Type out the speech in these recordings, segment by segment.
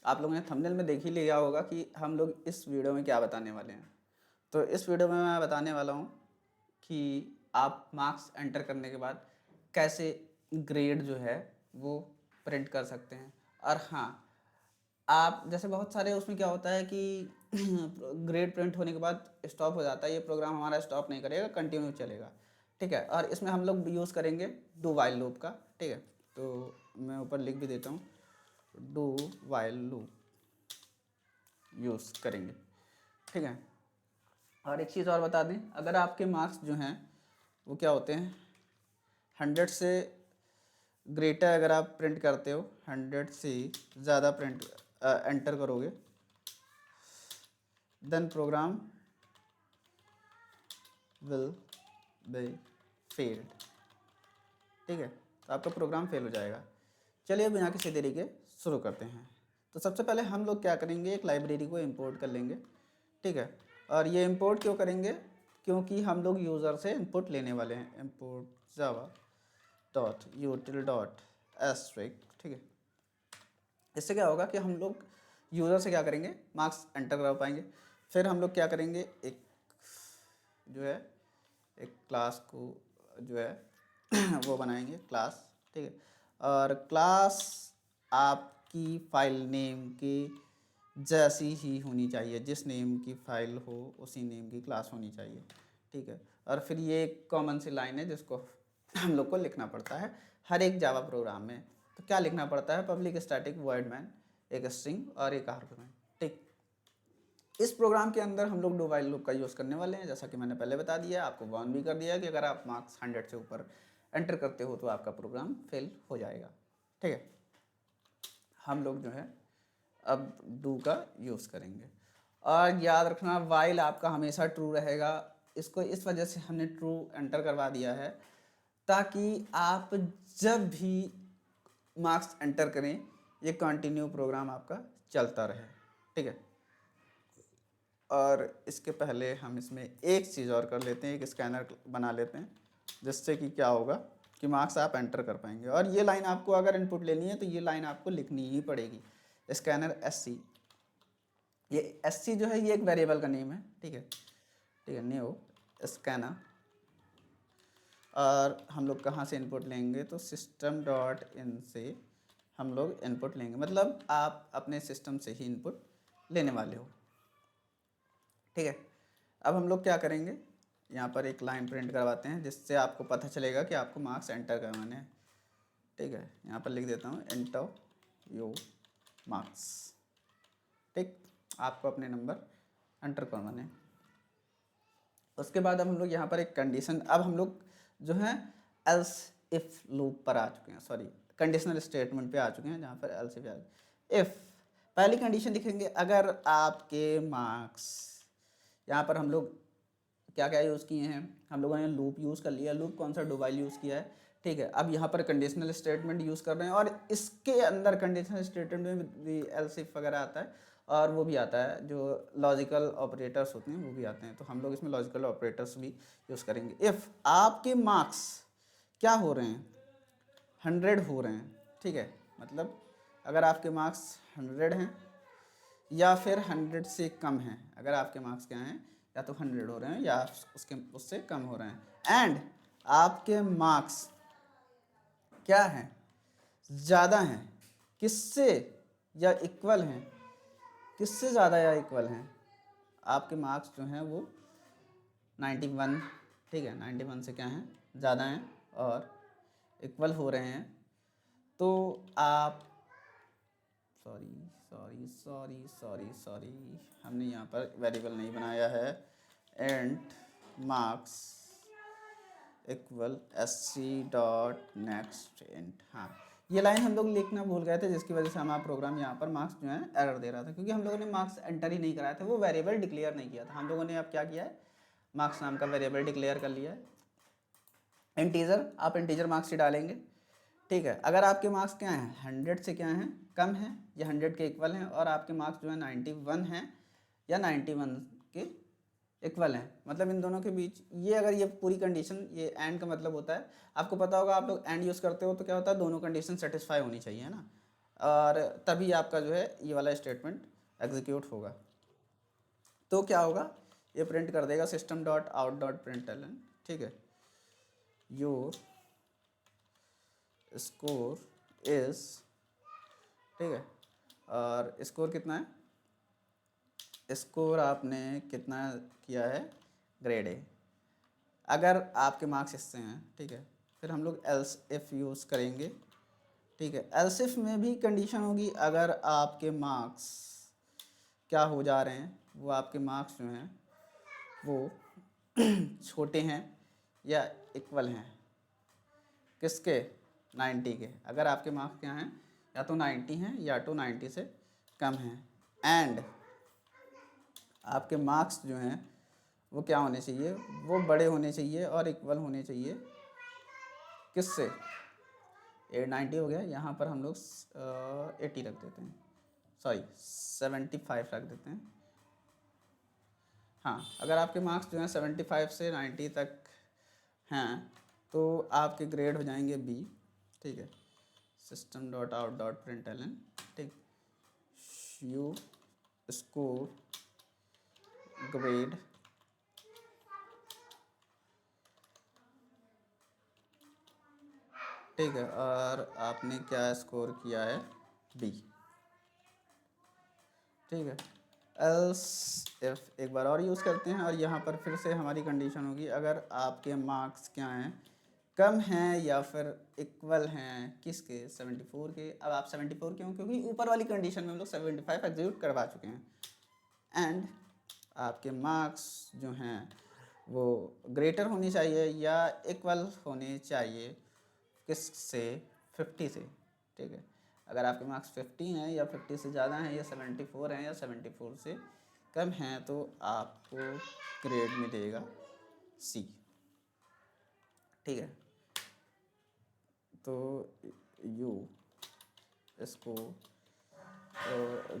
आप लोगों ने थंबनेल में देख ही लिया होगा कि हम लोग इस वीडियो में क्या बताने वाले हैं। तो इस वीडियो में मैं बताने वाला हूँ कि आप मार्क्स एंटर करने के बाद कैसे ग्रेड जो है वो प्रिंट कर सकते हैं। और हाँ, आप जैसे बहुत सारे उसमें क्या होता है कि ग्रेड प्रिंट होने के बाद स्टॉप हो जाता है, ये प्रोग्राम हमारा स्टॉप नहीं करेगा, कंटिन्यू चलेगा। ठीक है, और इसमें हम लोग यूज़ करेंगे डू वाइल लूप का। ठीक है, तो मैं ऊपर लिख भी देता हूँ, डू वाइल लूप यूज़ करेंगे। ठीक है, और एक चीज़ और बता दें, अगर आपके मार्क्स जो हैं वो क्या होते हैं 100 से ग्रेटर, अगर आप प्रिंट करते हो 100 से ज़्यादा प्रिंट एंटर करोगे, then program will be failed. ठीक है, तो आपका प्रोग्राम फेल हो जाएगा। चलिए बिना किसी देरी के शुरू करते हैं। तो सबसे पहले हम लोग क्या करेंगे, एक लाइब्रेरी को इंपोर्ट कर लेंगे। ठीक है, और ये इंपोर्ट क्यों करेंगे, क्योंकि हम लोग यूज़र से इनपुट लेने वाले हैं। Import Java dot util dot asterisk. ठीक है, इससे क्या होगा कि हम लोग यूज़र से क्या करेंगे, मार्क्स एंटर कर पाएंगे। फिर हम लोग क्या करेंगे, एक जो है एक क्लास को जो है वो बनाएंगे क्लास। ठीक है, और क्लास आपकी फाइल नेम की जैसी ही होनी चाहिए, जिस नेम की फाइल हो उसी नेम की क्लास होनी चाहिए। ठीक है, और फिर ये एक कॉमन सी लाइन है जिसको हम लोग को लिखना पड़ता है हर एक जावा प्रोग्राम में। तो क्या लिखना पड़ता है, पब्लिक स्टैटिक वॉइड मैन, एक स्ट्रिंग और एक आर्गुमेंट। ठीक, इस प्रोग्राम के अंदर हम लोग डू वाइल लूप का यूज़ करने वाले हैं। जैसा कि मैंने पहले बता दिया, आपको वार्न भी कर दिया कि अगर आप मार्क्स 100 से ऊपर एंटर करते हो तो आपका प्रोग्राम फेल हो जाएगा। ठीक है, हम लोग जो है अब डू का यूज़ करेंगे। और याद रखना, वाइल आपका हमेशा ट्रू रहेगा। इसको इस वजह से हमने ट्रू एंटर करवा दिया है ताकि आप जब भी मार्क्स एंटर करें ये कंटिन्यू प्रोग्राम आपका चलता रहे। ठीक है, और इसके पहले हम इसमें एक चीज़ और कर लेते हैं, एक स्कैनर बना लेते हैं, जिससे कि क्या होगा कि मार्क्स आप एंटर कर पाएंगे। और ये लाइन आपको अगर इनपुट लेनी है तो ये लाइन आपको लिखनी ही पड़ेगी, स्कैनर SC। ये SC जो है ये एक वेरिएबल का नेम है। ठीक है, ठीक है, न्यू स्कैनर। और हम लोग कहाँ से इनपुट लेंगे, तो सिस्टम डॉट इन से हम लोग इनपुट लेंगे, मतलब आप अपने सिस्टम से ही इनपुट लेने वाले हो। ठीक है, अब हम लोग क्या करेंगे, यहाँ पर एक लाइन प्रिंट करवाते हैं जिससे आपको पता चलेगा कि आपको मार्क्स एंटर करवाने हैं। ठीक है, यहाँ पर लिख देता हूँ एंटर योर मार्क्स। ठीक, आपको अपने नंबर एंटर करवाने हैं। उसके बाद अब हम लोग यहाँ पर एक कंडीशन, अब हम लोग जो है एल्स इफ लूप पर आ चुके हैं, सॉरी कंडीशनल स्टेटमेंट पे आ चुके हैं, जहाँ पर एल्स इफ पहली कंडीशन लिखेंगे, अगर आपके मार्क्स, यहाँ पर हम लोग क्या क्या यूज़ किए हैं, हम लोगों ने लूप यूज़ कर लिया। लूप कौन सा, डू वाइल यूज़ किया है। ठीक है, अब यहाँ पर कंडीशनल स्टेटमेंट यूज़ कर रहे हैं और इसके अंदर कंडीशनल स्टेटमेंट में भी एल्स इफ वगैरह आता है और वो भी आता है, जो लॉजिकल ऑपरेटर्स होते हैं वो भी आते हैं। तो हम लोग इसमें लॉजिकल ऑपरेटर्स भी यूज़ करेंगे। इफ़ आपके मार्क्स क्या हो रहे हैं, 100 हो रहे हैं। ठीक है, मतलब अगर आपके मार्क्स 100 हैं या फिर 100 से कम हैं, अगर आपके मार्क्स क्या हैं, या तो 100 हो रहे हैं या उससे कम हो रहे हैं, एंड आपके मार्क्स क्या हैं, ज़्यादा हैं किससे, या इक्वल हैं किससे, ज़्यादा या इक्वल हैं, आपके मार्क्स जो हैं वो 91, ठीक है 91 से क्या हैं, ज़्यादा हैं और इक्वल हो रहे हैं, तो आप sorry sorry sorry sorry sorry हमने यहाँ पर वेरिएबल नहीं बनाया है, and marks equal SC dot next and. हाँ, ये लाइन हम लोग लिखना भूल गए थे, जिसकी वजह से हमारा प्रोग्राम यहाँ पर मार्क्स जो है एरर दे रहा था, क्योंकि हम लोगों ने मार्क्स एंटर ही नहीं कराया था, वो वेरिएबल डिक्लेयर नहीं किया था। हम लोगों ने अब क्या किया है, मार्क्स नाम का वेरिएबल डिक्लेयर कर लिया है, इंटीजर, आप इंटीजर मार्क्स ही डालेंगे। ठीक है, अगर आपके मार्क्स क्या हैं, 100 से क्या हैं, कम हैं या 100 के इक्वल हैं, और आपके मार्क्स जो है 91 हैं या 91 के इक्वल हैं, मतलब इन दोनों के बीच, ये अगर ये पूरी कंडीशन, ये एंड का मतलब होता है, आपको पता होगा आप लोग एंड यूज़ करते हो तो क्या होता है, दोनों कंडीशन सेटिस्फाई होनी चाहिए, है ना। और तभी आपका जो है ये वाला स्टेटमेंट एग्जीक्यूट होगा। तो क्या होगा, ये प्रिंट कर देगा system dot out dot println, ठीक है, योर स्कोर इज, ठीक है, और स्कोर कितना है, स्कोर आपने कितना किया है, ग्रेड ए, अगर आपके मार्क्स इससे हैं, ठीक है। फिर हम लोग एल्स इफ़ यूज़ करेंगे, ठीक है। एल्स इफ में भी कंडीशन होगी, अगर आपके मार्क्स क्या हो जा रहे हैं, वो आपके मार्क्स जो हैं वो छोटे हैं या इक्वल हैं, किसके, 90 के। अगर आपके मार्क्स क्या हैं, या तो 90 हैं या तो 90 से कम हैं, एंड आपके मार्क्स जो हैं वो क्या होने चाहिए, वो बड़े होने चाहिए और इक्वल होने चाहिए, किससे, 890 हो गया, यहाँ पर हम लोग 80 रख देते हैं, सॉरी 75 रख देते हैं। हाँ, अगर आपके मार्क्स जो हैं 75 से 90 तक हैं तो आपके ग्रेड हो जाएंगे बी, ठीक है। System dot out dot println, ठीक, यू स्कोर ग्रेड, ठीक है, और आपने क्या स्कोर किया है, बी, ठीक है। एल्स इफ एक बार और यूज़ करते हैं, और यहाँ पर फिर से हमारी कंडीशन होगी, अगर आपके मार्क्स क्या हैं, कम हैं या फिर इक्वल हैं, किसके, 74 के। अब आप 74 क्यों, क्योंकि ऊपर वाली कंडीशन में हम लोग 75 एग्जीक्यूट करवा चुके हैं, एंड आपके मार्क्स जो हैं वो ग्रेटर होनी चाहिए या इक्वल होने चाहिए, किससे, 50 से, ठीक है। अगर आपके मार्क्स 50 हैं या 50 से ज़्यादा हैं, या 74 हैं या 74 से कम हैं, तो आपको ग्रेड मिलेगा सी, ठीक है। तो यू इसको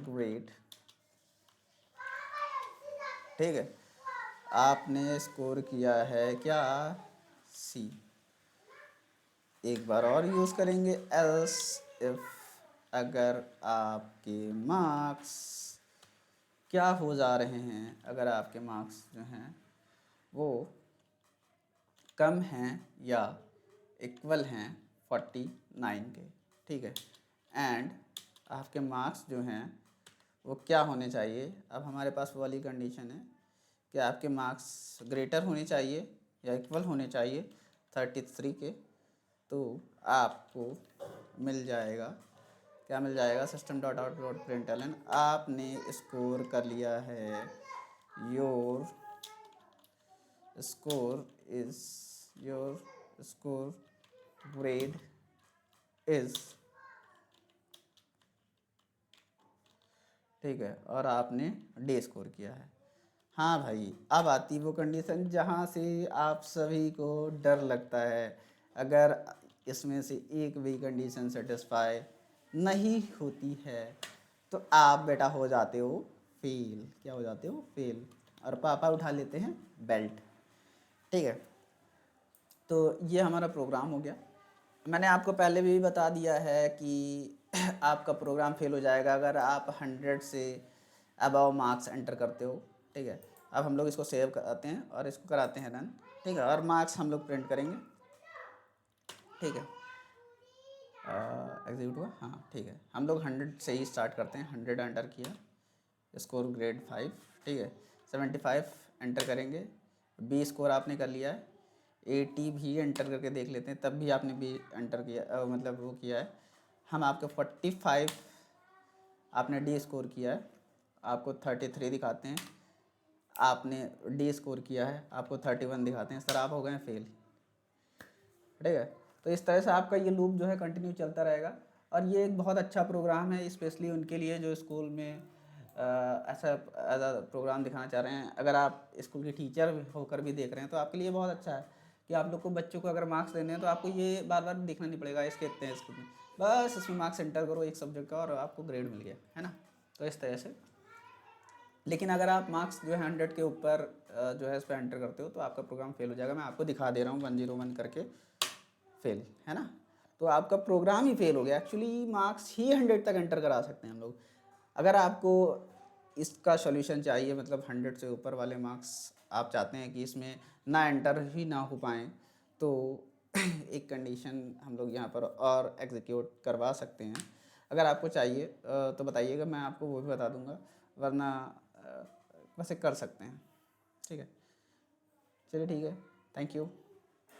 ग्रेड, ठीक है, आपने स्कोर किया है क्या, सी। एक बार और यूज़ करेंगे, एल्स इफ, अगर आपके मार्क्स क्या हो जा रहे हैं, अगर आपके मार्क्स जो हैं वो कम हैं या इक्वल हैं 49 के, ठीक है, एंड आपके मार्क्स जो हैं वो क्या होने चाहिए। अब हमारे पास वो वाली कंडीशन है कि आपके मार्क्स ग्रेटर होने चाहिए या इक्वल होने चाहिए 33 के, तो आपको मिल जाएगा, क्या मिल जाएगा, system dot out dot println, आपने स्कोर कर लिया है, your score is, your score grade is, ठीक है, और आपने डी स्कोर किया है। हाँ भाई, अब आती वो कंडीशन जहाँ से आप सभी को डर लगता है, अगर इसमें से एक भी कंडीशन सेटिस्फाई नहीं होती है तो आप बेटा हो जाते हो फेल। क्या हो जाते हो, फेल, और पापा उठा लेते हैं बेल्ट, ठीक है। तो ये हमारा प्रोग्राम हो गया। मैंने आपको पहले भी बता दिया है कि आपका प्रोग्राम फेल हो जाएगा अगर आप 100 से अबव मार्क्स एंटर करते हो, ठीक है। अब हम लोग इसको सेव कराते हैं और इसको कराते हैं रन, ठीक है, और मार्क्स हम लोग प्रिंट करेंगे, ठीक है। एग्जीक्यूट हुआ, हाँ ठीक है। हम लोग 100 से ही स्टार्ट करते हैं, 100 एंटर किया, स्कोर ग्रेड 5, ठीक है। 75 एंटर करेंगे, बी स्कोर आपने कर लिया है, 80 भी एंटर करके देख लेते हैं, तब भी आपने बी एंटर किया, मतलब वो किया है। हम आपको 45 आपने डी स्कोर किया है, आपको 33 दिखाते हैं, आपने डी स्कोर किया है, आपको 31 दिखाते हैं, सर आप हो गए फेल, ठीक है। तो इस तरह से आपका ये लूप जो है कंटिन्यू चलता रहेगा, और ये एक बहुत अच्छा प्रोग्राम है स्पेशली उनके लिए जो स्कूल में ऐसा प्रोग्राम दिखाना चाह रहे हैं। अगर आप स्कूल के टीचर होकर भी देख रहे हैं तो आपके लिए बहुत अच्छा है कि आप लोग को बच्चों को अगर मार्क्स देने हैं तो आपको ये बार बार देखना नहीं पड़ेगा इसके इतने स्कूल में, बस इसमें मार्क्स एंटर करो एक सब्जेक्ट का और आपको ग्रेड मिल गया, है ना। तो इस तरह से, लेकिन अगर आप मार्क्स जो है 100 के ऊपर जो है इस पर एंटर करते हो तो आपका प्रोग्राम फेल हो जाएगा। मैं आपको दिखा दे रहा हूँ 101 करके फेल, है ना। तो आपका प्रोग्राम ही फेल हो गया। एक्चुअली मार्क्स ही 100 तक एंटर करा सकते हैं हम लोग। अगर आपको इसका सॉल्यूशन चाहिए, मतलब 100 से ऊपर वाले मार्क्स आप चाहते हैं कि इसमें ना एंटर ही ना हो पाएँ, तो एक कंडीशन हम लोग यहाँ पर और एग्जीक्यूट करवा सकते हैं। अगर आपको चाहिए तो बताइएगा, मैं आपको वो भी बता दूंगा, वरना वैसे कर सकते हैं। ठीक है, चलिए ठीक है, थैंक यू।